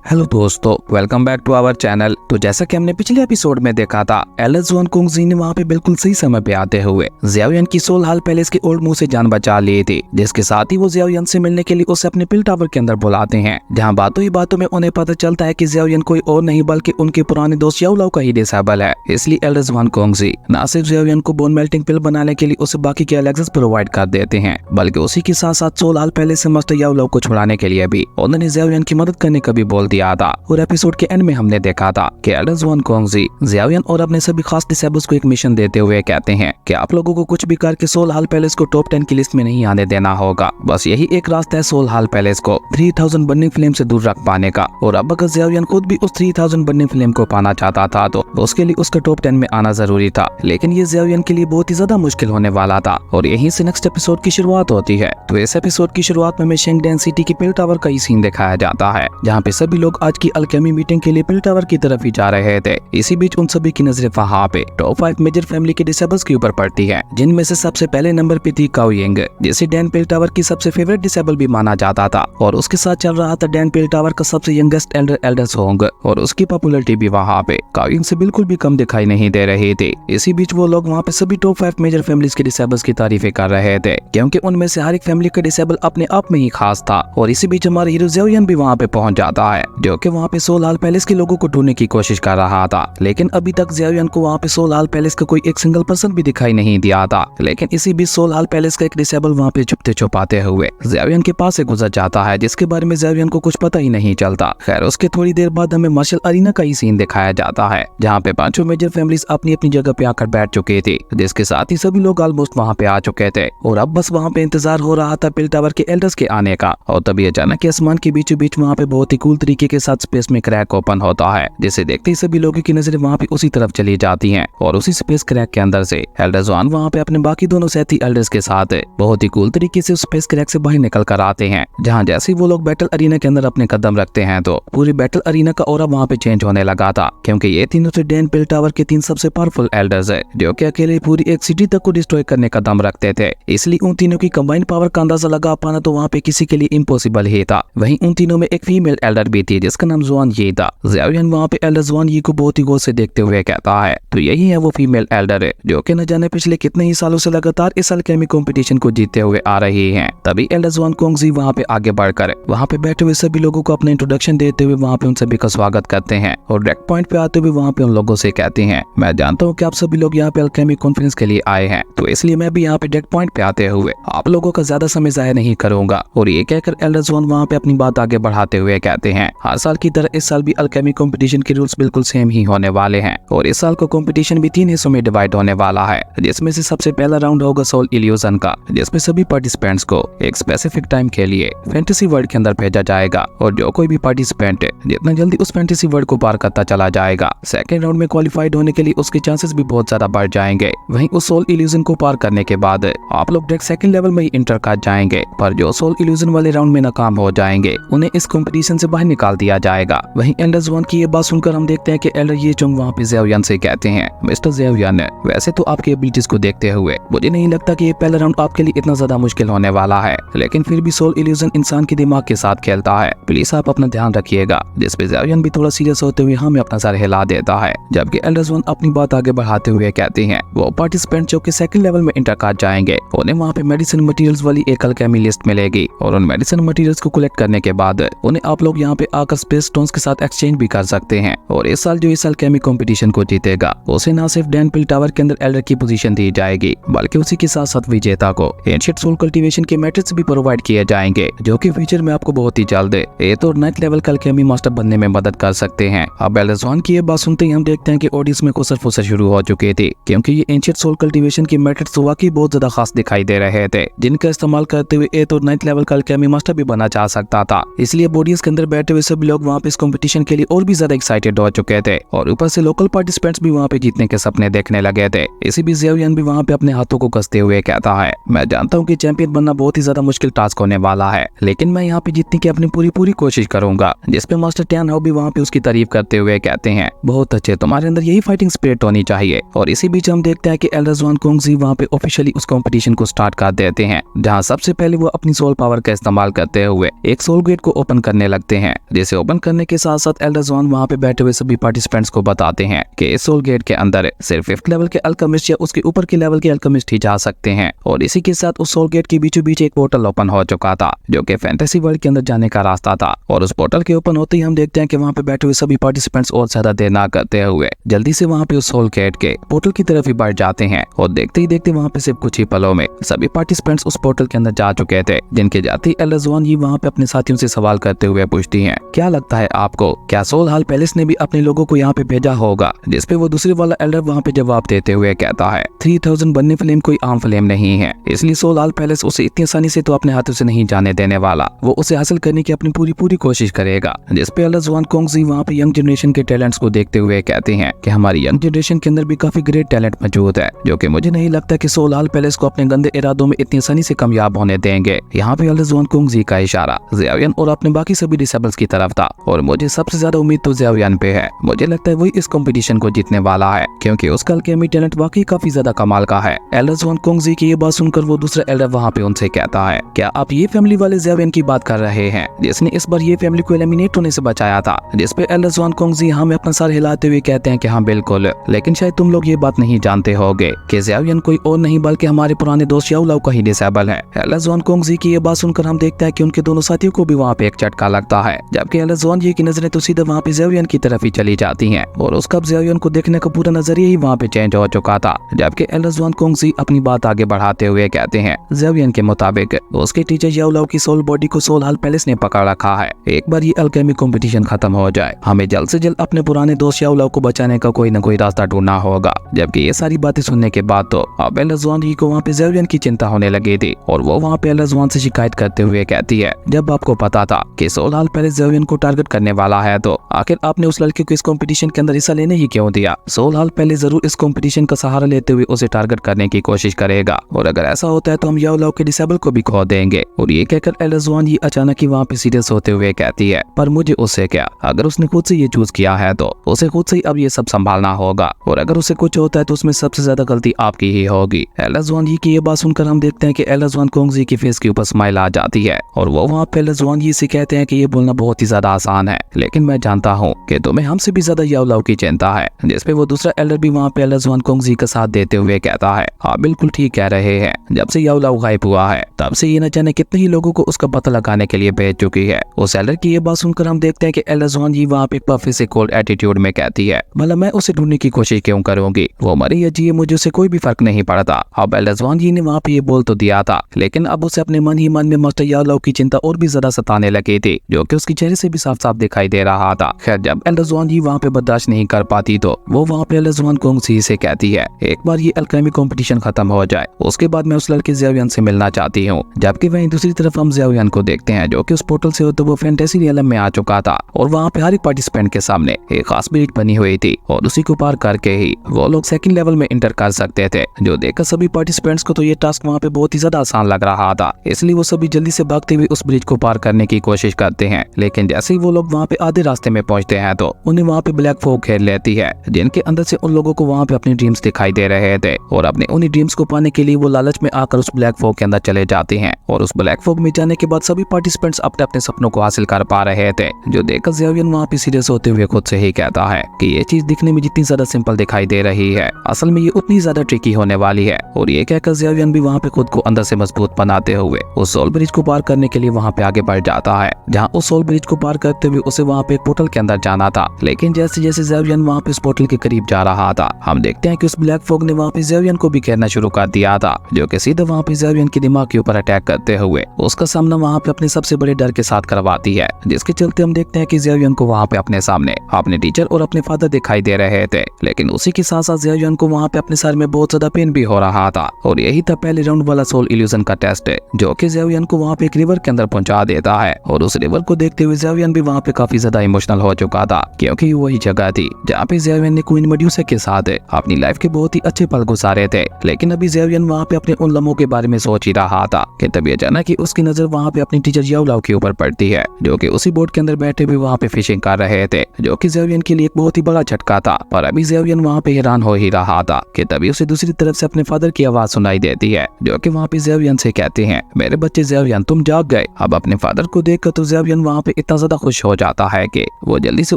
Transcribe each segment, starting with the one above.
Hello दोस्तों, welcome back to our channel. तो जैसा कि हमने पिछले एपिसोड में देखा था, एल्डर जुआन कुंगजी ने वहां पे बिल्कुल सही समय पे आते हुए ज़ियाओयान की सोल हाल पैलेस के ओल्ड मुंह से जान बचा ली थी, जिसके साथ ही वो ज़ियाओयान से मिलने के लिए उसे अपने पिल टावर के अंदर बुलाते हैं, जहां बातों ही बातों में उन्हें पता चलता है कि ज़ियाओयान कोई और नहीं बल्कि उनके पुराने दोस्त याओ लाओ का ही डिसेबल है। इसलिए एल्डर जुआन कुंगजी न सिर्फ ज़ियाओयान को बोन मेल्टिंग पिल बनाने के लिए उसे बाकी के एलेक्सेस प्रोवाइड कर देते हैं, बल्कि उसी के साथ साथ सोल हाल पैलेस से मास्टर याओ लाओ को छुड़ाने के लिए भी उन्होंने ज़ियाओयान की मदद करने का भी बोल दिया था। और एपिसोड के एंड में हमने देखा था कि एल्डर जुआन कुंगजी ज़ियाओयान और अपने सभी खास डिसेबल्स को एक मिशन देते हुए कहते हैं कि आप लोगों को कुछ भी करके सोल हाल पैलेस को टॉप 10 की लिस्ट में नहीं आने देना होगा। बस यही एक रास्ता है सोल हाल पैलेस को 3000 बर्निंग फ्लेम से दूर रख पाने का। और अब अगर ज़ियाओयान खुद भी उस 3000 बर्निंग फ्लेम को पाना चाहता था तो उसके लिए उसका टॉप 10 में आना जरूरी था, लेकिन ये ज़ियाओयान के लिए बहुत ही ज्यादा मुश्किल होने वाला था। और यहीं से नेक्स्ट एपिसोड की शुरुआत होती है। तो इस एपिसोड की शुरुआत में हमें शेंगडेन सिटी की पिल टावर का ही सीन दिखाया जाता है, जहाँ पे सभी लोग आज की अल्केमी मीटिंग के लिए पिल टावर की तरफ ही जा रहे थे। इसी बीच उन सभी की नजरें वहाँ पे टॉप 5 मेजर फैमिली के डिसेबल्स के ऊपर पड़ती है, जिनमें से सबसे पहले नंबर पे थी काओ यिंग, जिसे डैन पिल टावर की सबसे फेवरेट डिसेबल भी माना जाता था। और उसके साथ चल रहा था डैन पिल टावर का सबसे यंगेस्ट एल्डर सोंग, और उसकी पॉपुलैरिटी भी वहाँ पे काओ यिंग से बिल्कुल भी कम दिखाई नहीं दे रही थी। इसी बीच वो लोग वहाँ पे सभी टॉप 5 मेजर फैमिलीज के डिसेबल्स की तारीफें कर रहे थे, क्योंकि उनमें से हर एक फैमिली का डिसेबल अपने आप में ही खास था। और इसी बीच हमारा हीरो ज़ियाओयान भी वहाँ पे पहुंच जाता है, जो कि वहाँ पे सोल हाल पैलेस के लोगों को ढूंढने की कोशिश कर रहा था। लेकिन अभी तक ज़ियाओयान को वहाँ पे सोल हाल पैलेस का कोई एक सिंगल पर्सन भी दिखाई नहीं दिया था। लेकिन इसी बीच सोल हाल पैलेस का एक डिसेबल वहाँ पे छुपते छुपाते हुए ज़ियाओयान के पास से गुजर जाता है, जिसके बारे में ज़ियाओयान को कुछ पता ही नहीं चलता। खैर, उसके थोड़ी देर बाद हमें मार्शल अरीना का ही सीन दिखाया जाता है, जहाँ पे पांचों मेजर फैमिलीज अपनी अपनी जगह पे आकर बैठ चुके थे, जिसके साथ ही सभी लोग ऑलमोस्ट वहाँ पे आ चुके थे। और अब बस वहाँ पे इंतजार हो रहा था पिल टावर के एल्डर्स के आने का। और तभी अचानक आसमान के बीचों बीच वहाँ पे बहुत ही कूल तरीके के साथ स्पेस में क्रैक ओपन होता है, जिसे देखते ही सभी लोगों की नजरें वहाँ पे उसी तरफ चली जाती हैं। और उसी स्पेस क्रैक के अंदर से एल्डर जुआन वहाँ पे अपने बाकी दोनों साथी एल्डर्स के साथ बहुत ही कूल तरीके से स्पेस क्रैक से बाहर निकल कर आते हैं, जहाँ जैसे वो लोग बैटल अरीना के अंदर अपने कदम रखते हैं तो पूरी बैटल अरीना का ऑरा वहाँ पे चेंज होने लगा था, क्योंकि ये तीनों थे डैन पिल टावर के 3 सबसे पावरफुल एल्डर्स है, जो कि अकेले पूरी एक सिटी तक को डिस्ट्रॉय करने का दम रखते थे। इसलिए उन तीनों की कंबाइंड पावर का अंदाजा लगा पाना तो वहाँ पे किसी के लिए इम्पॉसिबल ही था। वहीं उन तीनों में एक फीमेल एल्डर भी थी, जिसका नाम जुआन ये था। ज़ियाओयान वहाँ पे एल्डर जुआन ये को बहुत ही गौर से देखते हुए कहता है, तो यही है वो फीमेल एल्डर है, जो कि न जाने पिछले कितने ही सालों से लगातार इस अल्केमी कंपटीशन को जीतते हुए आ रही हैं। तभी एल्डर जुआन कुंगजी वहाँ पे आगे बढ़कर वहाँ पे बैठे हुए सभी लोगों को अपना इंट्रोडक्शन देते हुए वहाँ पे उन सभी का स्वागत करते हैं। और डायरेक्ट पॉइंट पे आते हुए वहाँ पे उन लोगों से कहते हैं, मैं जानता हूँ कि आप सभी लोग यहाँ पे अल्केमी कॉन्फ्रेंस के लिए आए हैं, तो इसलिए मैं भी यहाँ पे डायरेक्ट पॉइंट पे आते हुए आप लोगों का ज्यादा समय जाया नहीं करूंगा। और ये कहकर एल्डर जुआन वहाँ पे अपनी बात आगे बढ़ाते हुए कहते हैं, हर साल की तरह इस साल भी अल्केमी कंपटीशन के रूल्स बिल्कुल सेम ही होने वाले हैं। और इस साल का कंपटीशन भी 3 हिस्सों में डिवाइड होने वाला है, जिसमें से सबसे पहला राउंड होगा सोल इल्यूजन का, जिसमें सभी पार्टिसिपेंट्स को एक स्पेसिफिक टाइम के लिए फैंटेसी वर्ल्ड के अंदर भेजा जाएगा। और जो कोई भी पार्टिसिपेंट जितना जल्दी उस फैंटेसी वर्ल्ड को पार करता चला जाएगा, सेकंड राउंड में क्वालिफाइड होने के लिए उसके चांसेस भी बहुत ज्यादा बढ़ जाएंगे। वहीं उस सोल इल्यूजन को पार करने के बाद आप लोग डायरेक्ट सेकंड लेवल में ही इंटर कर जाएंगे, पर जो सोल इल्यूजन वाले राउंड में नाकाम हो जाएंगे उन्हें इस कंपटीशन से बाहर निकाल दिया जाएगा। वहीं एल्डर जुआन की ये बात सुनकर हम देखते हैं कि एल्डर ये चोंग वहाँ पे ज़ियाओयान से कहते हैं, मिस्टर ज़ियाओयान, वैसे तो आपकी एबिलिटीज को देखते हुए मुझे नहीं लगता कि ये पहला राउंड आपके लिए इतना ज्यादा मुश्किल होने वाला है, लेकिन फिर भी सोल इल्यूजन इंसान के दिमाग के साथ खेलता है, प्लीज आप अपना ध्यान रखिएगा। जिस पे ज़ियाओयान भी थोड़ा सीरियस होते हुए हमें अपना सर हिला देता है। जबकि एल्डर जुआन अपनी बात आगे बढ़ाते हुए कहते हैं, वो पार्टिसिपेंट जो कि सेकंड लेवल में इंटर कर जाएंगे उन्हें वहाँ पे मेडिसिन मटेरियल्स वाली एक अल्केमी लिस्ट मिलेगी, और उन मेडिसिन मटेरियल्स को कलेक्ट करने के बाद उन्हें आप लोग यहाँ पे आकर स्पेस स्टोन्स के साथ एक्सचेंज भी कर सकते हैं। और इस साल जो इस अल्केमी कंपटीशन को जीतेगा उसे न सिर्फ डैन पिल टावर के अंदर एल्डर की पोजीशन दी जाएगी, बल्कि उसी के साथ साथ विजेता को एंशिएंट सोल कल्टीवेशन के मेथड्स भी प्रोवाइड किए जाएंगे, जो कि फ्यूचर में आपको बहुत ही जल्द 8th और 9th लेवल का अल्केमी मास्टर बनने में मदद कर सकते हैं। अब एल्डर जुआन की ये बात सुनते ही हम देखते हैं कि ऑडियंस में कुसर फुसर शुरू हो चुके थे, क्योंकि ये एंशिएंट सोल कल्टीवेशन के मेथड्स वाकई बहुत ज्यादा खास दिखाई दे रहे थे, जिनका इस्तेमाल करते हुए 8th और 9th लेवल का अल्केमी मास्टर भी बना जा सकता था। इसलिए ऑडियंस के अंदर बैठे हुए सभी लोग वहाँ पे इस कंपटीशन के लिए और भी ज्यादा एक्साइटेड हो चुके थे, और ऊपर से लोकल पार्टिसिपेंट्स भी वहाँ पे जीतने के सपने देखने लगे थे। इसी बीच ज़ियाओयान भी वहाँ पे अपने हाथों को कसते हुए कहता है, मैं जानता हूँ कि चैंपियन बनना बहुत ही ज्यादा मुश्किल टास्क होने वाला है, लेकिन मैं यहाँ पे जीतने की अपनी पूरी कोशिश करूंगा। जिसपे मास्टर टैन हाउ भी वहाँ पे उसकी तारीफ करते हुए कहते हैं, बहुत अच्छे, तुम्हारे अंदर यही फाइटिंग स्पिरिट होनी चाहिए। और इसी बीच हम देखते हैं कि एल्डर जुआन कुंगजी वहाँ पे ऑफिशियली उस कंपटीशन को स्टार्ट कर देते हैं, जहाँ सबसे पहले वो अपनी सोल पावर का इस्तेमाल करते हुए एक सोल गेट को ओपन करने लगते हैं, जिसे ओपन करने के साथ साथ एल्डर ज़ुआन वहाँ पे बैठे हुए सभी पार्टिसिपेंट्स को बताते हैं कि इस सोल गेट के अंदर सिर्फ 5th लेवल के अल्केमिस्ट या उसके ऊपर के लेवल के अल्केमिस्ट ही जा सकते हैं। और इसी के साथ उस सोल गेट के बीचों बीच एक पोर्टल ओपन हो चुका था जो कि फैंटेसी वर्ल्ड के अंदर जाने का रास्ता था। और उस पोर्टल के ओपन होते ही हम देखते हैं कि वहाँ पे बैठे हुए सभी पार्टिसिपेंट्स और ज्यादा देर ना करते हुए जल्दी से वहाँ पे उस सोल गेट के पोर्टल की तरफ ही बढ़ जाते हैं। और देखते ही देखते वहाँ पे सिर्फ कुछ ही पलों में सभी पार्टिसिपेंट्स उस पोर्टल के अंदर जा चुके थे, जिनके जाते ही एल्डर ज़ुआन ये वहाँ पे अपने साथियों से सवाल करते हुए पूछती हैं, क्या लगता है आपको, क्या सोल हाल पैलेस ने भी अपने लोगों को यहाँ पे भेजा होगा? जिसपे वो दूसरे वाला एल्डर वहाँ पे जवाब देते हुए कहता है 3000 बनने फ्लेम कोई आम फ्लेम नहीं है, इसलिए सोल हाल पैलेस उसे इतनी आसानी से तो अपने हाथों से नहीं जाने देने वाला, वो उसे हासिल करने की अपनी पूरी कोशिश करेगा। जिसपे एल्डर ज़ुआन कोंगजी वहाँ पे यंग जनरेशन के टैलेंट्स को देखते हुए कहते हैं कि हमारी यंग जनरेशन के अंदर भी काफी ग्रेट टैलेंट मौजूद है, जो कि मुझे नहीं लगता कि सोल हाल पैलेस को अपने गंदे इरादों में इतनी आसानी से कामयाब होने देंगे। यहाँ पे एल्डर ज़ुआन कोंगजी का इशारा ज़ियाओयान और अपने बाकी सभी डिसेबल्स की तरफ था और मुझे सबसे ज्यादा उम्मीद तो ज़ियाओयान पे है। मुझे लगता है वही इस कंपटीशन को जीतने वाला है, क्योंकि उसका अल्केमी टैलेंट वाकई काफी ज्यादा कमाल का है। एल्डर ज़ुआन कोंगजी की ये बात सुनकर वो दूसरा एल्डर वहाँ पे उनसे कहता है, क्या आप ये फैमिली वाले ज़ियाओयान की बात कर रहे हैं जिसने इस बार ये फैमिली को एलिमिनेट होने से बचाया था? जिसपे एल्डर ज़ुआन कोंगजी हमें अपना सर हिलाते हुए कहते हैं कि हाँ बिल्कुल, लेकिन शायद तुम लोग ये बात नहीं जानते होगे कि ज़ियाओयान कोई और नहीं बल्कि हमारे पुराने दोस्त याओ लाओ का ही डिसेबल है। एल्डर ज़ुआन कोंगजी की ये बात सुनकर हम देखते हैं कि उनके दोनों साथियों को भी वहाँ पे एक झटका लगता है, जबकि एल्डर ज़ुआन की नजरें तो सीधा वहाँ पे ज़ियाओयान की तरफ ही चली जाती हैं और उसका ज़ियाओयान को देखने का पूरा नजरिया ही वहाँ पे चेंज हो चुका था। जबकि एल्डर ज़ुआन कोंगजी अपनी बात आगे बढ़ाते हुए कहते हैं, ज़ियाओयान के मुताबिक उसके टीचर याओ लाओ की सोल बॉडी को सोल हाल पैलेस ने पकड़ रखा है। एक बार ये अल्केमी कंपटीशन खत्म हो जाए, हमें जल्द से जल्द अपने पुराने दोस्त याओ लाओ को बचाने का कोई न कोई रास्ता ढूंढना होगा। जबकि ये सारी बातें सुनने के बाद तो अब एल्डर ज़ुआन को वहाँ पे ज़ियाओयान की चिंता होने लगी थी और वो वहाँ पे एल्डर ज़ुआन से शिकायत करते हुए कहती है, जब आपको पता था कि सोल हाल पैलेस ज़ियाओयान को टारगेट करने वाला है तो आखिर आपने उस लड़के को इस कंपटीशन के अंदर हिस्सा लेने ही क्यों दिया? सोल हाल पैलेस जरूर इस कंपटीशन का सहारा लेते हुए उसे टारगेट करने की कोशिश करेगा और अगर ऐसा होता है तो हम याओ लाओ के डिसेबल को भी खो देंगे। और ये कहकर एल्डर ज़ुआन ये अचानक ही वहाँ पे सीरियस होते हुए कहती है, पर मुझे उससे क्या, अगर उसने खुद से ये चूज किया है तो उसे खुद से ही अब ये सब संभालना होगा और अगर उसे कुछ होता है तो उसमें सबसे ज्यादा गलती आपकी ही होगी। एल्डर ज़ुआन की ये बात सुनकर हम देखते हैं कि एल्डर ज़ुआन कोंगजी की फेस के ऊपर स्माइल आ जाती है और वो वहाँ पे एल्डर ज़ुआन से कहते हैं कि ये बोलना बहुत ही ज्यादा आसान है, लेकिन मैं जानता हूँ कि तुम्हें हमसे भी ज्यादा याओ लाओ की चिंता है। जिसपे वो दूसरा एल्डर भी वहाँ पे एल्डर ज़ुआन कोंगजी का साथ देते हुए कहता है, आप बिल्कुल ठीक कह रहे हैं, जब से याओ लाओ गायब हुआ है तब से ये न जाने कितने ही लोगों को उसका पता लगाने के लिए भेज चुकी है। उस एल्डर की ये बात सुनकर हम देखते हैं कि एल्डर ज़ुआन वहाँ पे काफी से कोल्ड एटीट्यूड में कहती है, भला मैं उसे ढूंढने की कोशिश क्यों करूंगी, वो मरे या जिए मुझे उसे कोई भी फर्क नहीं पड़ता। अब एल्डर ज़ुआन ने वहाँ पे ये बोल तो दिया था, लेकिन अब उसे अपने मन ही मन में मास्टर याओ लाओ की चिंता और भी ज्यादा सताने लगी थी, जो कि उसके चेहरे से भी साफ साफ दिखाई दे रहा था। खैर जब एल्डर ज़ुआन वहाँ पे बर्दाश्त नहीं कर पाती तो वो वहाँ पे एल्डर ज़ुआन कोंगजी से कहती है, एक बार ये अल्केमी कंपटीशन खत्म हो जाए उसके बाद मैं उस लड़के ज़ियाओयान से मिलना चाहती हूँ। जबकि वहीं दूसरी तरफ हम ज़ियाओयान को देखते हैं जो कि उस पोर्टल से होते वो फैंटेसी रियलम में आ चुका था और वहाँ पे हर एक पार्टिसिपेंट के सामने एक खास ब्रिज बनी हुई थी और उसी को पार करके ही वो लोग सेकंड लेवल में इंटर कर सकते थे, जो देखकर सभी पार्टिसिपेंट्स को तो ये टास्क वहाँ पे बहुत ही ज्यादा आसान लग रहा था। इसलिए वो सभी जल्दी से भागते हुए उस ब्रिज को पार करने की कोशिश करते हैं, लेकिन जैसे ही वो लोग वहाँ पे आधे रास्ते में पहुँचते हैं तो उन्हें वहाँ पे ब्लैक फॉग घेर लेती है, जिनके अंदर से उन लोगों को वहाँ पे अपने ड्रीम्स दिखाई दे रहे थे और अपने उन्हीं ड्रीम्स को पाने के लिए वो लालच में आकर उस ब्लैक फॉग के अंदर चले जाते हैं। और उस ब्लैक फॉग में जाने के बाद सभी पार्टिसिपेंट्स अपने अपने सपनों को हासिल कर पा रहे थे, जो देखकर ज़ियाओयान वहाँ पे सीरियस होते हुए खुद से ही कहता है कि ये चीज दिखने में जितनी ज्यादा सिंपल दिखाई दे रही है असल में ये उतनी ज्यादा ट्रिकी होने वाली है। और ये कहकर ज़ियाओयान भी वहाँ पे खुद को अंदर से मजबूत बनाते हुए उस सोल ब्रिज को पार करने के लिए वहाँ पे आगे बढ़ जाता है, जहाँ उस सोल ब्रिज को पार करते हुए उसे वहाँ पे एक पोर्टल के अंदर जाना था। लेकिन जैसे जैसे ज़ियाओयान वहाँ पे उस पोर्टल के करीब जा रहा था हम देखते हैं कि उस ब्लैक फॉग ने वहाँ पे ज़ियाओयान को भी घेरना शुरू कर दिया था, जो कि सीधा वहाँ पे ज़ियाओयान के दिमाग के ऊपर अटैक करते हुए उसका सामना वहाँ पे अपने सबसे बड़े डर के साथ करवाती है, जिसके चलते हम देखते हैं कि ज़ियाओयान को वहाँ पे अपने सामने अपने टीचर और अपने फादर दिखाई दे रहे थे। लेकिन उसी के साथ साथ ज़ियाओयान को वहाँ पे अपने सर में बहुत ज्यादा पेन भी हो रहा था और यही था पहले राउंड वाला सोल इल्यूजन का टेस्ट, जो कि ज़ियाओयान को वहाँ पे एक रिवर के अंदर पहुंचा देता है। और उस रिवर को देखते हुए ज़ियाओयान भी वहाँ पे काफी ज्यादा इमोशनल हो चुका था, क्योंकि वही जगह थी जहाँ पे ज़ियाओयान ने क्वीन मेड्यूसा के साथ अपनी लाइफ के बहुत ही अच्छे पल गुजारे थे। लेकिन अभी ज़ियाओयान वहाँ पे अपने उन लम्हों के बारे में सोच ही रहा था कि तभी अचानक ही उसकी नजर वहाँ पे अपनी टीचर याओ लाओ के ऊपर पड़ती है, जो कि उसी बोट के अंदर बैठे हुए वहाँ पे फिशिंग कर रहे थे, जो कि ज़ियाओयान के लिए एक बहुत ही बड़ा झटका था। पर अभी ज़ियाओयान वहाँ पे हैरान हो ही रहा था कि तभी उसे दूसरी तरफ से अपने फादर की आवाज सुनाई देती है, जो कि वहाँ पे ज़ियाओयान से कहते हैं, मेरे बच्चे ज़ियाओयान तुम जाग गए। अब अपने फादर को देखकर तो ज़ियाओयान वहाँ पे इतना ज्यादा खुश हो जाता है कि वो जल्दी से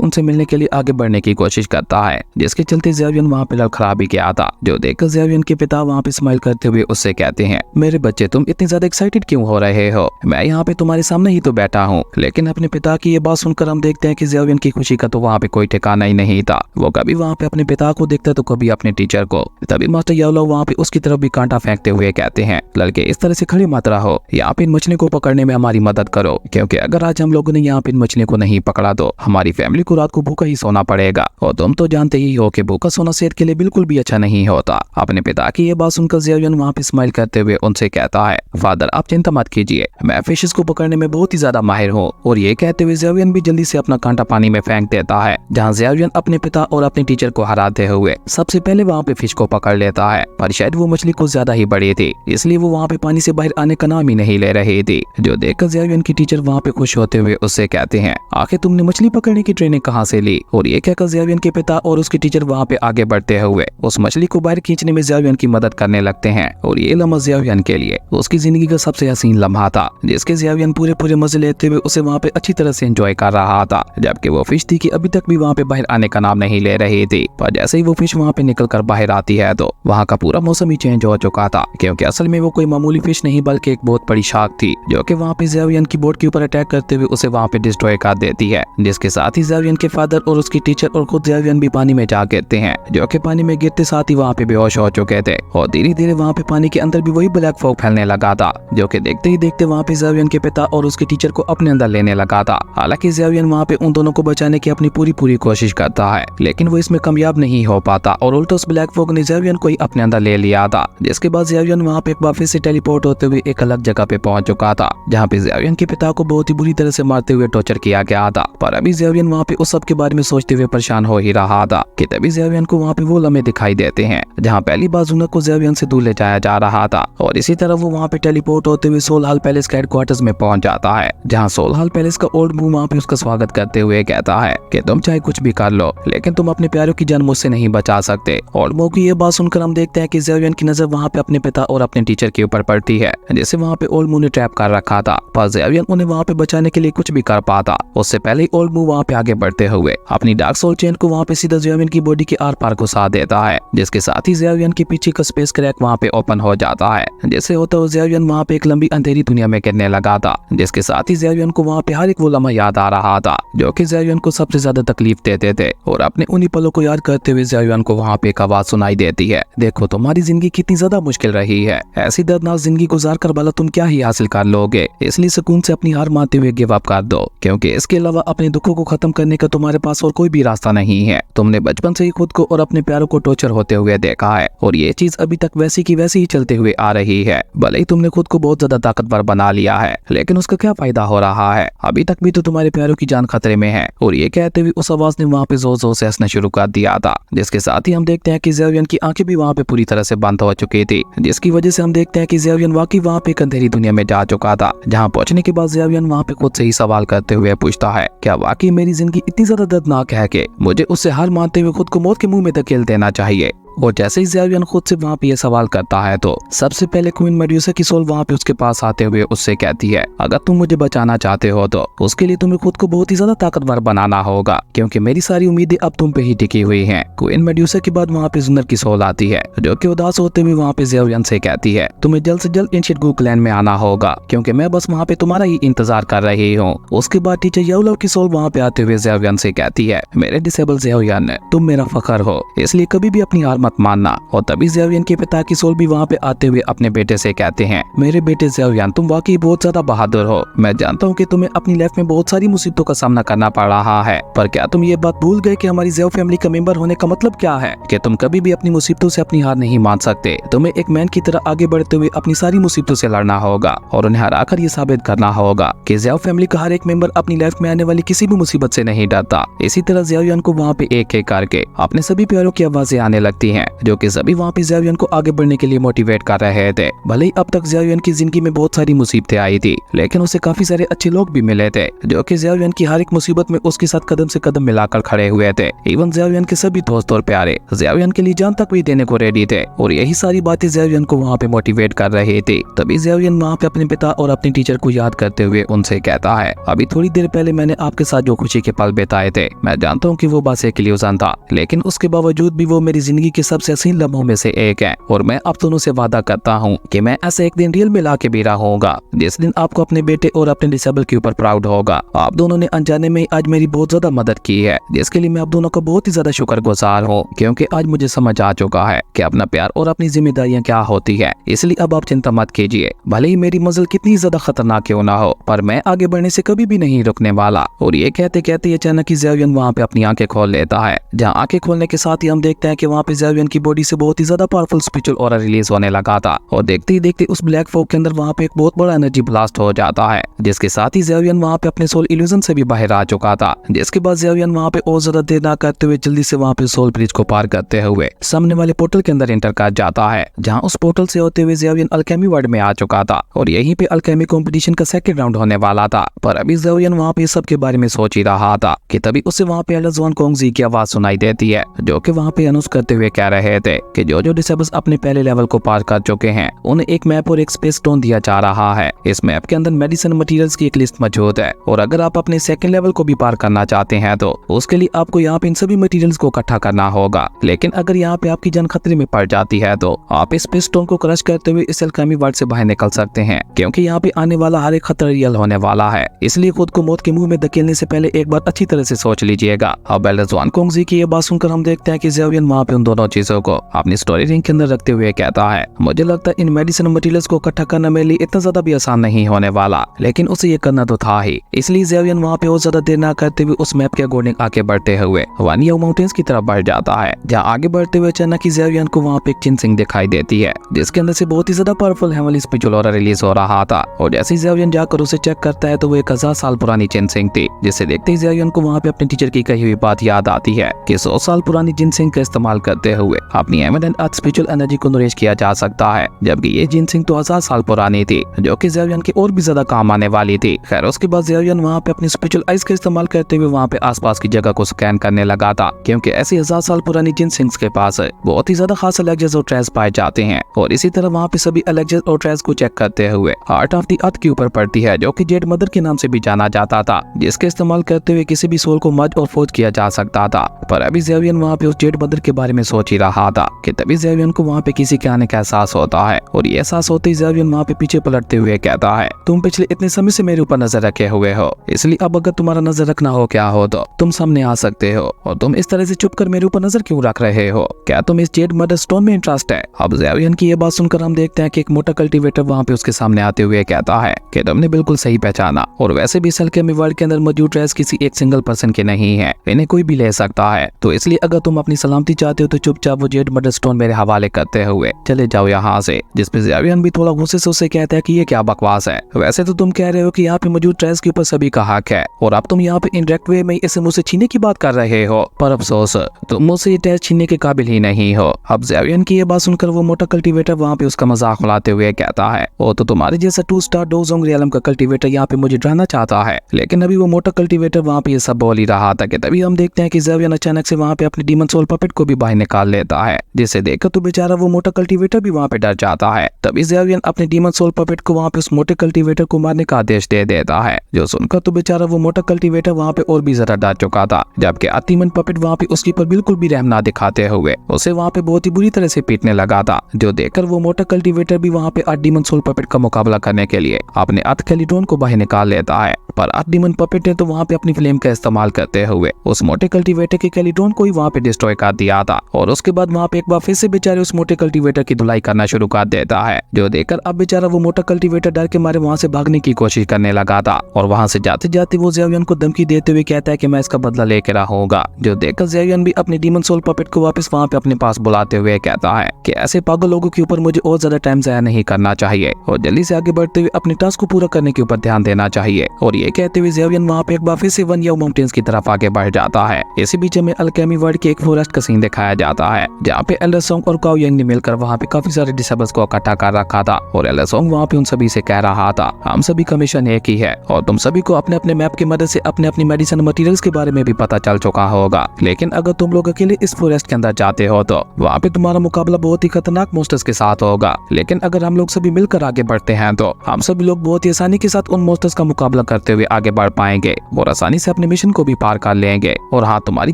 उनसे मिलने के लिए आगे बढ़ने की कोशिश करता है, जिसके चलते ज़ेवियन वहाँ पे लड़खड़ा भी गया था। जो देखकर ज़ेवियन के पिता वहाँ पे स्माइल करते हुए उससे कहते हैं, मेरे बच्चे तुम इतने ज्यादा एक्साइटेड क्यों हो रहे हो? मैं यहाँ पे तुम्हारे सामने ही तो बैठा हूँ। लेकिन अपने पिता की ये बात सुनकर हम देखते हैं कि ज़ेवियन की खुशी का तो वहाँ पे कोई ठिकाना ही नहीं था। वो कभी वहाँ पे अपने पिता को देखता तो कभी अपने टीचर को। तभी मास्टर याओलो वहाँ पे उसकी तरफ भी कांटा फेंकते हुए कहते हैं, लड़के इस तरह से खड़े मत रहो, यहाँ पे इन मछली को पकड़ने में हमारी मदद करो, क्योंकि अगर आज हम लोगों ने यहाँ पे इन मछली को नहीं पकड़ा तो हमारी फैमिली को रात को भूखा ही सोना पड़ेगा, और तुम तो जानते ही हो कि भूखा सोना सेहत के लिए बिल्कुल भी अच्छा नहीं होता। अपने पिता की ये बात सुनकर ज़ेवियन वहाँ पे स्माइल करते हुए उनसे कहता है, फादर आप चिंता मत कीजिए, मैं फिशेस को पकड़ने में बहुत ही ज्यादा माहिर हूँ। और ये कहते हुए ज़ेवियन भी जल्दी से अपना कांटा पानी में फेंक देता है, जहाँ ज़ेवियन अपने पिता और अपने टीचर को हराते हुए सबसे पहले वहाँ पे फिश को पकड़ लेता है। पर शायद वो मछली कुछ ज्यादा ही बड़ी थी, इसलिए वो वहाँ पे पानी से बाहर आने का नाम ही नहीं ले रही थी। जो देखकर ज़ेवियन की टीचर वहाँ पे खुश होते हुए उससे कहते हैं, आखिर तुमने मछली पकड़ने की ट्रेनिंग कहाँ से ली? और ये कहकर ज़ेवियन के पिता और उसके टीचर वहाँ पे आगे बढ़ते हुए उस मछली को बाहर खींचने में ज़ेवियन की मदद करने लगते हैं। और ये लम्हा ज़ेवियन के लिए उसकी जिंदगी का सबसे हसीन लम्हा था, जिसके ज़ेवियन पूरे मजे लेते हुए उसे वहाँ पे अच्छी तरह से एंजॉय कर रहा था। जबकि वो फिश थी कि अभी तक भी वहाँ पे बाहर आने का नाम नहीं ले रही थी। पर जैसे ही वो फिश वहाँ पे निकल कर बाहर आती है तो वहाँ का पूरा मौसम ही चेंज हो चुका था, क्योंकि असल में वो कोई मामूली फिश नहीं बल्कि एक बहुत बड़ी शार्क थी, जो कि वहाँ पे ज़ेवियन की बोट के ऊपर अटैक करते हुए उसे वहाँ पे डिस्ट्रॉय कर देती है। जिसके साथ ही ज़ेवियन के फादर और उसकी टीचर और खुद ज़ेवियन भी पानी में जा गिरते हैं, जो कि पानी में गिरते साथ ही वहाँ पे बेहोश हो चुके थे। और धीरे धीरे वहाँ पे पानी के अंदर भी वही ब्लैक फॉग फैलने लगा था, जो कि देखते ही देखते वहाँ पे ज़ेवियन के पिता और उसके टीचर को अपने अंदर लेने लगा था। हालांकि ज़ेवियन वहाँ पे उन दोनों को बचाने की अपनी पूरी कोशिश करता है, लेकिन वो इसमें कामयाब नहीं हो पाता और उल्टा उस ब्लैक फॉग ने ज़ेवियन को ही अपने अंदर ले लिया था। जिसके बाद ज़ेवियन वहाँ पे वापस से टेलीपोर्ट होते हुए एक अलग जगह पे पहुंच चुका था, जहाँ पे ज़ेवियन के पिता को बहुत ही बुरी तरह से मारते हुए टॉर्चर किया गया था। पर अभी ज़ेवियन वहाँ पे उस सब के बारे में सोचते हुए परेशान हो ही रहा था कि तभी ज़ेवियन को वहाँ पे वो लम्हे दिखाई देते हैं जहाँ पहली बार जुनक को ज़ेवियन से दूर ले जाया जा रहा था। और इसी तरह वो वहाँ पे टेलीपोर्ट होते हुए सोल हाल पैलेस के हेडक्वार्टर्स में पहुंच जाता है, जहाँ सोल हाल पैलेस का ओल्ड बू वहाँ पे उसका स्वागत करते हुए कहता है कि तुम चाहे कुछ भी कर लो, लेकिन तुम अपने प्यारों की जान मुझसे नहीं बचा सकते। ओल्ड बू की ये बात सुनकर हम देखते हैं कि ज़ेवियन की नजर वहाँ पे अपने पिता और अपने टीचर के ऊपर पड़ती है, जिसे वहाँ पे ओल्ड बू ने ट्रैप कर रखा था। पर ज़ेवियन उन्हें वहाँ पे बचाने के लिए कुछ भी कर पाता उससे पहले ही ओल्ड बू वहाँ पे आगे बढ़ते हुए अपनी डार्क सोल चेन को वहाँ पे सीधा ज़ेवियन की बॉडी के आर पार घुसा देता है, जिसके साथ ही ज़ेवियन के पीछे का स्पेस क्रैक वहाँ पे ओपन हो जाता है। जैसे होता हुआ ज़ेवियन वहाँ पे एक लंबी अंधेरी दुनिया में गिरने लगा था, जिसके साथ ही ज़ेवियन को वहाँ पे हर एक वो लम्हा याद आ रहा था जो कि ज़ेवियन को सबसे ज्यादा तकलीफ देते थे। और अपने उन्हीं पलों को याद करते हुए ज़ेवियन को वहाँ पे एक आवाज सुनाई देती है, देखो तुम्हारी जिंदगी कितनी ज्यादा मुश्किल रही है, ऐसी दर्दनाक जिंदगी गुजार कर भला तुम क्या ही हासिल कर लोगे, इसलिए सुकून से अपनी हार मानते हुए गिव अप कर दो, क्योंकि इसके अलावा अपने दुखों को खत्म करने का तुम्हारे पास और कोई भी रास्ता नहीं है। तुमने बचपन से ही खुद को और अपने प्यारों को टॉर्चर होते हुए देखा है और ये चीज अभी तक वैसी की वैसी ही चलते हुए आ रही है। भले ही तुमने खुद को बहुत ज्यादा ताकतवर बना लिया है, लेकिन उसका क्या फायदा हो रहा है, अभी तक भी तो तुम्हारे प्यारों की जान खतरे में है। और ये कहते हुए उस आवाज ने वहाँ पे जोर जोर से हंसना शुरू कर दिया था, जिसके साथ ही हम देखते हैं कि ज़ेवियन की आंखें भी वहाँ पे पूरी तरह से बंद हो चुकी थी, जिसकी वजह से हम देखते हैं कि ज़ेवियन वाकई वहाँ पे एक अंधेरी दुनिया में जा चुका था। जहाँ पहुंचने के बाद ज़ेवियन वहाँ पे खुद से ही सवाल करते हुए पूछता है, क्या वाकई मेरी जिंदगी इतनी ज्यादा दर्दनाक है कि मुझे उससे हार मानते हुए खुद को मौत के मुंह में धकेल देना चाहिए? और जैसे ही ज़ेवियन खुद से वहाँ पे ये सवाल करता है तो सबसे पहले क्वीन मेड्यूसा की सोल वहाँ पे उसके पास आते हुए उससे कहती है, अगर तुम मुझे बचाना चाहते हो तो उसके लिए तुम्हें खुद को बहुत ही ज्यादा ताकतवर बनाना होगा, क्योंकि मेरी सारी उम्मीदें अब तुम पे ही टिकी हुई हैं। क्वीन मेड्यूसा के बाद वहाँ पे जुनर की सोल आती है, जो कि उदास होते हुए वहाँ पे ज़ेवियन से कहती है, तुम्हें जल्द से जल्द एंशिएंट गू क्लैन में आना होगा, क्योंकि मैं बस वहाँ पे तुम्हारा ही इंतजार कर रही हूँ। उसके बाद टीचर याओलो की सोल वहाँ पे आते हुए ज़ेवियन से कहती है, मेरे डिसेबल ज़ेवियन, तुम मेरा फखर हो, इसलिए कभी भी अपनी हार मत मानना। और तभी ज़ेवियन के पिता की सोल भी वहाँ पे आते हुए अपने बेटे से कहते हैं, मेरे बेटे ज़ेवियन, तुम वाकई बहुत ज्यादा बहादुर हो। मैं जानता हूँ कि तुम्हें अपनी लाइफ में बहुत सारी मुसीबतों का सामना करना पड़ रहा है, पर क्या तुम ये बात भूल गए कि हमारी ज़ेव फैमिली का मेंबर होने का मतलब क्या है, कि तुम कभी भी अपनी मुसीबतों से अपनी हार नहीं मान सकते। तुम्हें एक मैन की तरह आगे बढ़ते हुए अपनी सारी मुसीबतों से लड़ना होगा और उन्हें हराकर ये साबित करना होगा कि ज़ेव फैमिली का हर एक मेंबर अपनी लाइफ में आने वाली किसी भी मुसीबत से नहीं डरता। इसी तरह ज़ेवियन को वहाँ पे एक एक करके अपने सभी प्यारों की आवाजें आने लगती हैं जो कि सभी वहाँ पे ज़ेवियन को आगे बढ़ने के लिए मोटिवेट कर रहे थे। भले ही अब तक ज़ेवियन की जिंदगी में बहुत सारी मुसीबतें आई थी, लेकिन उसे काफी सारे अच्छे लोग भी मिले थे जो कि ज़ेवियन की हर एक मुसीबत में उसके साथ कदम से कदम मिलाकर खड़े हुए थे। इवन ज़ेवियन के सभी दोस्त और प्यारे ज़ेवियन के लिए जान तक भी देने को रेडी थे और यही सारी बातें ज़ेवियन को वहाँ पे मोटिवेट कर रही थी। तभी ज़ेवियन वहाँ पे अपने पिता और अपने टीचर को याद करते हुए उनसे कहता है, अभी थोड़ी देर पहले मैंने आपके साथ जो खुशी के पल बिताए थे, मैं जानता हूँ कि वो बस एक इल्यूजन था, लेकिन उसके बावजूद भी वो मेरी जिंदगी के सबसे हसीन लम्हों में से एक है और मैं आप दोनों से वादा करता हूँ कि मैं ऐसा एक दिन रियल में ला के भी रहूंगा जिस दिन आपको अपने बेटे और अपने डिसेबल के ऊपर प्राउड होगा। आप दोनों ने अनजाने में आज मेरी बहुत ज्यादा मदद की है, जिसके लिए मैं आप दोनों का बहुत ही ज्यादा शुक्रगुजार हूँ, क्योंकि आज मुझे समझ आ चुका है कि अपना प्यार और अपनी जिम्मेदारियां क्या होती है। इसलिए अब आप चिंता मत कीजिए, भले ही मेरी मंजिल कितनी ज्यादा खतरनाक क्यों ना हो, पर मैं आगे बढ़ने से कभी भी नहीं रुकने वाला। और ये कहते कहते अचानक ही ज़ेवियन वहाँ पे अपनी आंखें खोल लेता है, जहाँ आंखें खोलने के साथ ही हम देखते हैं कि वहाँ पे ज़ेवियन की बॉडी से बहुत ही ज्यादा पावरफुल स्पिरिचुअल ऑरा रिलीज होने लगा था और देखते ही देखते उस ब्लैक फॉग के अंदर वहाँ पे एक बहुत बड़ा एनर्जी ब्लास्ट हो जाता है, जिसके साथ ही ज़ेवियन वहाँ पे अपने सोल इल्यूजन से भी बाहर आ चुका था। जिसके बाद ज़ेवियन वहाँ पे और ज्यादा देर ना करते हुए जल्दी से वहाँ पे सोल ब्रिज को पार करते हुए सामने वाले पोर्टल के अंदर एंटर कर जाता है, जहाँ उस पोर्टल से होते हुए ज़ेवियन अल्केमी वर्ल्ड में आ चुका था और यहीं पे अल्केमी कंपटीशन का सेकंड राउंड होने वाला था। पर अभी ज़ेवियन वहाँ पे सब के बारे में सोच ही रहा था कि तभी उसे वहाँ पे एल्डर ज़ुआन कोंगजी की आवाज सुनाई देती है, जो कि वहाँ पे अनाउंस करते हुए कह रहे थे कि जो जो डिसेबल्स अपने पहले लेवल को पार कर चुके हैं उन्हें एक मैप और एक स्पेस स्टोन दिया जा रहा है। इस मैप के अंदर मेडिसिन मटेरियल्स की एक लिस्ट मौजूद है और अगर आप अपने सेकंड लेवल को भी पार करना चाहते हैं तो उसके लिए आपको यहाँ पे इन सभी मटेरियल्स को इकट्ठा करना होगा। लेकिन अगर यहाँ पे आपकी जान खतरे में पड़ जाती है तो आप इस स्पेस स्टोन को क्रश करते हुए इस अल्केमी वर्ल्ड से बाहर निकल सकते हैं, क्योंकि यहाँ पे आने वाला हर एक खतरा रियल होने वाला है। इसलिए खुद को मौत के मुंह में धकेलने से पहले एक बार अच्छी तरह से सोच लीजिएगा। अब एल्डर ज़ुआन कोंगजी की ये बात सुनकर हम देखते हैं कि ज़ेवियन वहाँ पे उन दोनों चीजों को अपनी स्टोरी रिंग के अंदर रखते हुए कहता है, मुझे लगता है इन मेडिसिन मटेरियल्स को इकट्ठा करना मेरे लिए इतना ज्यादा भी आसान नहीं होने वाला, लेकिन उसे ये करना तो था ही। इसलिए ज़ेवियन वहाँ पे और ज्यादा देर ना करते हुए उस मैप के अकॉर्डिंग आगे बढ़ते हुए वन याओ माउंटेन्स की तरफ बढ़ जाता है, जहाँ आगे बढ़ते हुए अचानक ही ज़ेवियन को वहाँ पे एक जिनसिंग दिखाई देती है, जिसके अंदर से बहुत ही ज्यादा powerful heavenly spiritual aura release हो रहा था। और जैसे ही ज़ेवियन जाकर उसे चेक करता है तो वो 1000 साल पुरानी जिनसिंग थी, जिसे देखते ही ज़ेवियन को वहाँ पे अपने टीचर की कही हुई बात याद आती है कि 100 साल पुरानी जिनसिंग का इस्तेमाल करते हुए अपनी heaven and earth spiritual energy को नरिश किया जा सकता है, जबकि ये जिनसिंग तो 1000 साल पुरानी थी, जो कि ज़ेवियन के और भी ज्यादा काम आने वाली थी। खैर उसके बाद ज़ेवियन वहाँ पे अपनी स्पिरिचुअल आइज का इस्तेमाल करते हुए वहाँ पे आसपास की जगह को स्कैन करने लगा था, क्योंकि ऐसी 1000 साल पुरानी जिनसिंग्स के पास बहुत ही ज्यादा खास एलेक्जर्स और ट्रेस पाए जाते हैं। और इसी तरह वहाँ पे सभी एलेक्जर्स और ट्रेस को चेक करते हुए हार्ट ऑफ द अर्थ के ऊपर पड़ती है, जो कि जेड मदर के नाम से भी जाना जाता था, जिसके इस्तेमाल करते हुए किसी भी सोल को मर्ज और फोज किया जा सकता था। पर अभी ज़ेवियन वहाँ पे उस जेड मदर के बारे में सोच ही रहा था कि तभी ज़ेवियन को वहाँ पे किसी के आने का एहसास होता है और ये एहसास होते ही ज़ेवियन वहाँ पे पीछे पलटते हुए कहता है, तुम पिछले इतने समय से मेरे ऊपर नजर रखे हुए हो, इसलिए अब अगर तुम्हारा नजर रखना हो क्या हो तो तुम सामने आ सकते हो, और तुम इस तरह से चुप कर मेरे ऊपर नजर क्यों रख रहे हो? क्या तुम इस जेड मदर स्टोन में इंटरेस्ट है? अब ज़ेवियन की ये बात सुनकर हम देखते हैं कि एक मोटा कल्टीवेटर वहाँ पे उसके सामने आते हुए कहता है कि तुमने बिल्कुल सही पहचाना, और वैसे भी इस अल्केमी वर्ल्ड के अंदर मौजूद ट्रेस किसी एक सिंगल पर्सन के नहीं है, इन्हें कोई भी ले सकता है। तो इसलिए अगर तुम अपनी सलामती चाहते हो तो चुपचाप वो जेड मदर स्टोन मेरे हवाले करते हुए चले जाओ यहाँ से। जिस पे ज़ेवियन भी थोड़ा गुस्से से उसे कहता है कि ये क्या बकवास है, वैसे तो तुम कह रहे हो कि यहाँ पे मौजूद ट्रेस के ऊपर सभी का हक है, और अब तुम यहाँ पे इनडायरेक्ट वे में इसे मुझसे छीनने की बात कर रहे हो, पर अफसोस तुम मुझसे ये ट्रेस छीनने के काबिल ही नहीं हो। अब ज़ेवियन की ये बात सुनकर वो मोटा कल्टीवेटर वहाँ पे उसका मजाक उड़ाते हुए कहता है, ओ तो तुम्हारे जैसा 2 स्टार डोजोंग रियलम का कल्टीवेटर यहाँ पे मुझे डराना चाहता है। लेकिन अभी वो मोटा कल्टीवेटर वहाँ पे ये सब बोल ही रहा था कि तभी हम देखते हैं कि ज़ेवियन अचानक से वहाँ पे अपने डीमन सोल पपेट को भी बाहर निकाल लेता है, जिसे देखकर तो बेचारा वो मोटा कल्टीवेटर भी वहाँ पे डर जाता है। तभी ज़ेवियन अपने डीमन सोल पपेट को वहाँ पे उस मोटे कल्टीवेटर को मारने का आदेश दे देता है, जो सुनकर तो बेचारा वो मोटा कल्टीवेटर वहाँ पे और भी ज्यादा डर चुका था, जबकि अतिमन पपेट वहाँ पे उसके ऊपर बिल्कुल भी रहम ना दिखाते हुए उसे वहाँ पे बहुत ही बुरी तरह से पीटने लगा था, जो देखकर वो मोटा कल्टीवेटर भी वहाँ पे डीमन सोल पपेट का मुकाबला करने के लिए अपने अर्थ कैलिट्रॉन को बाहर निकाल लेता है। पर अर्थ डीमन पपेट ने तो वहाँ पे अपनी फ्लेम का इस्तेमाल करते हुए उस मोटे कल्टीवेटर के कैलिट्रॉन को ही वहाँ पे डिस्ट्रॉय कर दिया था, और उसके बाद वहाँ पे एक बार फिर से बेचारे उस मोटे कल्टीवेटर की धुलाई करना शुरू कर देता है, जो देखकर अब बेचारा वो मोटा कल्टीवेटर डर के मारे वहाँ से भागने की कोशिश करने लगा था। और वहाँ से जाते जाते वो ज़ेवियन को धमकी देते हुए कहता है कि मैं इसका बदला लेके रहूंगा, जो देखकर ज़ेवियन भी अपने डीमन सोल पपेट को वापस वहाँ पे अपने पास बुलाते हुए कहता है कि ऐसे पागल लोगों के ऊपर मुझे और ज्यादा टाइम जाया नहीं करना चाहिए और जल्दी से आगे बढ़ते हुए अपने टास्क को पूरा करने के ऊपर ध्यान देना चाहिए। और ये कहते हुए ज़ेवियन वहाँ पे एक बार फिर से वन याओ माउंटेन्स की तरफ आगे बढ़ जाता है। इसी बीच में अल्केमी वर्ल्ड के एक फॉरेस्ट का सीन दिखाया जाता जाता है, जहाँ पे एल्डर सोंग और काओ यांग ने मिलकर वहाँ पे काफी सारे डिसेबल्स को इकट्ठा कर रखा था। और एल्डर सोंग वहाँ पे उन सभी से कह रहा था, हम सभी का मिशन एक ही है और तुम सभी को अपने अपने मैप की मदद से अपने अपनी मेडिसिन मटेरियल्स के बारे में भी पता चल चुका होगा। लेकिन अगर तुम लोग अकेले इस फॉरेस्ट के अंदर जाते हो तो वहाँ पे तुम्हारा मुकाबला बहुत ही खतरनाक मॉन्स्टर्स के साथ होगा। लेकिन अगर हम लोग सभी मिलकर आगे बढ़ते हैं तो हम सभी लोग बहुत ही आसानी के साथ उन मॉन्स्टर्स का मुकाबला करते हुए आगे बढ़ पाएंगे और आसानी से अपने मिशन को भी पार कर लेंगे। और हाँ, तुम्हारी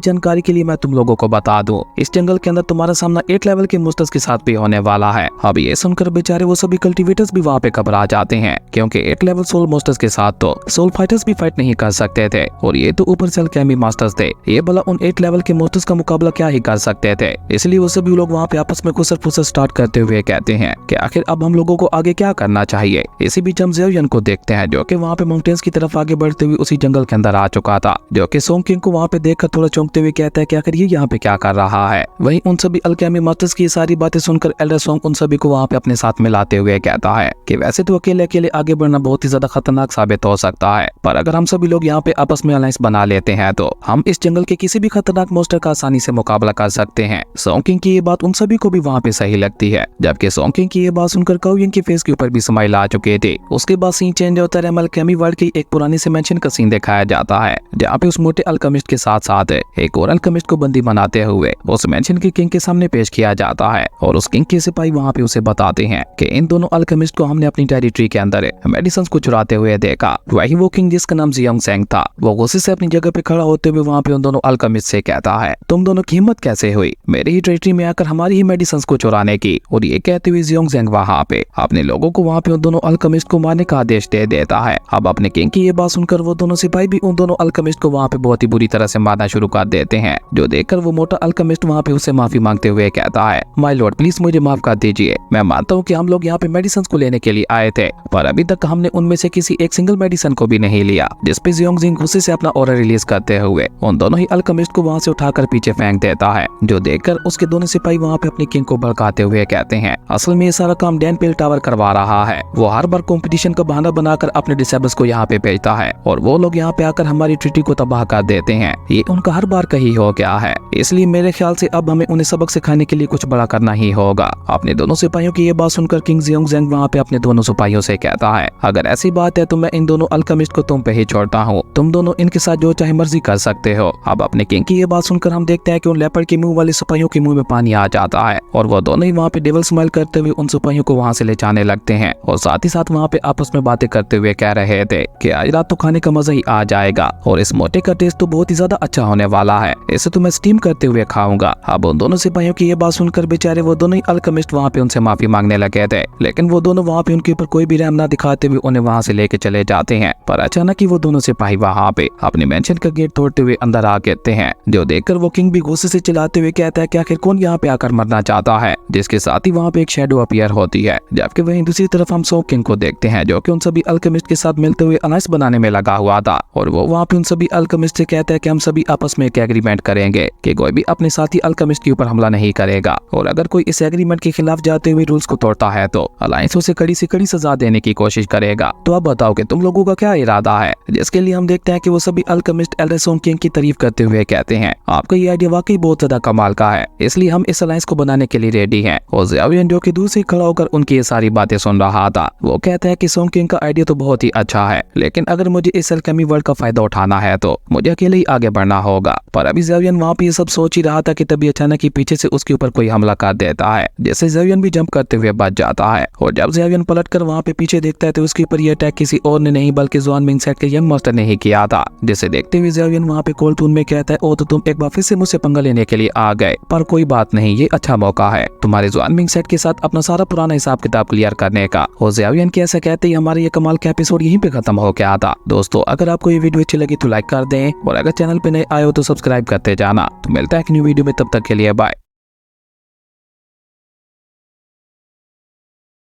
जानकारी के लिए मैं तुम लोगों को बता दूं, इस जंगल के अंदर तुम्हारा सामना 8 लेवल के मॉन्स्टर्स के साथ भी होने वाला है। अब ये सुनकर बेचारे वो सभी कल्टीवेटर्स भी वहाँ पे घबरा जाते हैं, क्योंकि 8 लेवल सोल मॉन्स्टर्स के साथ तो सोल फाइटर्स भी फाइट नहीं कर सकते थे और ये तो ऊपर से अल्केमी मास्टर्स थे, ये भला उन 8 लेवल के मॉन्स्टर्स का मुकाबला क्या ही कर सकते थे। इसलिए वो सभी लोग वहाँ पे आपस में खुसर फुसर स्टार्ट करते हुए कहते हैं कि आखिर अब हम लोगों को आगे क्या करना चाहिए। इसी बीच हम ज़ेवियन को देखते हैं, जो कि वहाँ पे माउंटेन्स की तरफ आगे बढ़ते हुए उसी जंगल के अंदर आ चुका था, जो कि सोंग किंग को वहाँ पे देखकर थोड़ा चौंकते हुए कहता है कि आखिर ये यहाँ पे क्या कर रहा है। वहीं उन सभी अल्केमी मास्टर्स की सारी बातें सुनकर एल्डर सोंग उन सभी को वहाँ पे अपने साथ मिलाते हुए कहता है कि वैसे तो अकेले अकेले आगे बढ़ना बहुत ही ज्यादा खतरनाक साबित हो सकता है, पर अगर हम सभी लोग यहाँ पे आपस में अलायंस बना लेते हैं तो हम इस जंगल के किसी भी खतरनाक मॉन्स्टर का आसानी से मुकाबला कर सकते हैं। सोंग किंग की ये बात उन सभी को भी वहाँ पे सही लगती है, जबकि सोंग किंग की ये बात सुनकर काओ यांग के फेस के ऊपर भी स्माइल आ चुके थे। उसके बाद सीन चेंज होता है, अल्केमी वर्ल्ड की एक पुरानी से मेंशन का सीन दिखाया जाता है, जहाँ पे उस मोटे अल्केमिस्ट के साथ साथ एक और अल्केमिस्ट को बंदी बनाते हुए उस मेंशन के किंग के सामने पेश किया जाता है। और उस किंग के सिपाही वहाँ पे उसे बताते हैं कि इन दोनों अल्केमिस्ट को हमने अपनी टेरिटरी के अंदर मेडिसिन को चुराते हुए देखा। वही वो किंग जिसका नाम जियोंग सेंग था, वो गुस्से से अपनी जगह पे खड़ा होते हुए वहाँ पे उन दोनों अल्केमिस्ट से कहता है, तुम दोनों की हिम्मत कैसे हुई मेरी ही टेरिटरी में आकर हमारी ही मेडिसिन को चुराने की। और ये कहते हुए जियोंग सेंग वहाँ पे अपने लोगों को वहाँ पे उन दोनों अल्केमिस्ट को मारने का आदेश दे देता है। अब अपने किंग की ये बात सुनकर वो दोनों सिपाही भी उन दोनों अल्केमिस्ट को वहाँ पे बहुत ही बुरी तरह से मारना शुरू कर देते हैं, जो देखकर वो मोटा अल्केमिस्ट वहाँ पे उसे माफी मांगते हुए कहता है, माय लॉर्ड प्लीज मुझे माफ कर दीजिए, मैं मानता हूँ कि हम लोग यहाँ पे मेडिसिन को लेने के लिए आए थे, पर अभी तक हमने उनमें से किसी एक सिंगल मेडिसिन को भी नहीं लिया। जिस पे जियोंग जिंग गुस्से से अपना ऑर्डर रिलीज करते हुए उन दोनों ही अल्केमिस्ट को वहाँ से उठाकर पीछे फेंक देता है, जो देखकर उसके दोनों सिपाही वहाँ पे अपने किंग को भड़काते हुए कहते हैं, असल में ये सारा काम डैन पेल टावर करवा रहा है, वो हर बार कंपटीशन का बहाना बनाकर अपने डिसेबल्स को यहाँ पे भेजता है और वो लोग यहाँ पे आकर हमारी ट्रीटी को तबाह कर देते हैं। ये उनका हर बार का ही हो गया है, इसलिए मेरे ख्याल से अब हमें उन्हें सबक सिखाने के लिए कुछ बड़ा करना ही होगा। अपने दोनों सिपाहियों की ये बात सुनकर किंग जियोंग जेंग वहाँ पे अपने दोनों सिपाहियों से कहता है, अगर ऐसी बात है तो मैं इन दोनों अल्केमिस्ट को तुम पे ही छोड़ता हूँ, तुम दोनों इनके साथ जो चाहे मर्जी कर सकते हो। अब अपने किंग की ये बात सुनकर हम देखते हैं कि उन लेपर्ड के मुंह वाले सिपाहियों के मुंह में पानी आ जाता है और वो दोनों ही वहाँ पे डेविल स्माइल करते हुए उन सिपाहियों को वहाँ से ले जाने लगते हैं और साथ ही साथ वहाँ पे आपस में बातें करते हुए कह रहे थे कि आज रात तो खाने का मजा ही आ जाएगा और इस मोटे का टेस्ट तो बहुत ही ज्यादा अच्छा होने वाला है, इसे तो मैं स्टीम करते हुए खाऊंगा। अब उन दोनों सिपाहियों की ये बात सुनकर बेचारे वो दोनों ही अल्केमिस्ट वहाँ पे उनसे माफी मांगने लगे थे, लेकिन वो दोनों वहाँ पे उनके ऊपर कोई भी रहम ना दिखाते हुए उन्हें वहाँ से लेके चले जाते हैं। पर अचानक ही वो दोनों सिपाही वहाँ पे अपने मेंशन का गेट तोड़ते हुए अंदर आ कहते हैं, जो देखकर वो किंग भी गुस्से से चिल्लाते हुए कहता है कि आखिर कौन यहाँ पे आकर मरना चाहता है, जिसके साथ ही वहाँ पे एक शेडो अपीयर होती है। जबकि वहीं दूसरी तरफ हम सोंग किंग को देखते हैं, जो कि उन सभी अल्केमिस्ट के साथ मिलते हुए अलायंस बनाने में लगा हुआ था और वो वहाँ पे उन सभी अल्केमिस्ट से कहता है कि हम सभी आपस में एक एग्रीमेंट करेंगे कि कोई भी अपने साथी अल्केमिस्ट के ऊपर हमला नहीं करेगा और अगर कोई इस एग्रीमेंट के खिलाफ जाते हुए रूल्स को तोड़ता है तो अलायंस उसे कड़ी से कड़ी सजा देने की कोशिश करेगा। तो अब बताओ कि तुम लोगों का क्या इरादा है। जिसके लिए हम देखते हैं कि वो सभी अल्केमिस्ट एल्डर सोंग किंग की तारीफ करते हुए कहते हैं, आपका ये आइडिया वाकई बहुत ज्यादा कमाल का है, इसलिए हम इस अलायंस को बनाने के लिए रेडी हैं। और ज़ेवियन जो कि दूर से खड़ा होकर उनकी ये सारी बातें सुन रहा था, वो कहता है कि सोंग किंग का आइडिया तो बहुत ही अच्छा है, लेकिन अगर मुझे इस अल्केमी वर्ल्ड का फायदा उठाना है तो मुझे अकेले ही आगे बढ़ना होगा। पर अभी ज़ेवियन वहाँ पे ये सब सोच ही रहा था कि तभी अचानक ही पीछे से उसके ऊपर कोई हमला कर देता है, जिससे ज़ेवियन भी जंप करते हुए बच जाता है। और जब ज़ेवियन पलटकर वहाँ पे पीछे देखता है तो उसके ऊपर ये अटैक किसी और ने नहीं बल्कि ज़ुआन मिंग सेट के यंग मास्टर ने ही किया था, जिसे देखते हुए ज़ेवियन वहाँ पे कोल्ड टून में कहता है, ओ तो तुम एक बार फिर से मुझसे पंगा लेने के लिए आ गए, पर कोई बात नहीं, ये अच्छा मौका है तुम्हारे ज़ुआन मिंग सेट के साथ अपना सारा पुराना हिसाब किताब क्लियर करने का। और ज़ेवियन के ऐसा कहते ही हमारे ये कमाल का एपिसोड यहीं पे खत्म हो गया था। दोस्तों अगर आपको ये वीडियो अच्छी लगी तो लाइक कर दें और अगर चैनल पे नए आए हो तो सब्सक्राइब करते जाना। तो मिलता है एक न्यू वीडियो में, तब तक के लिए बाय।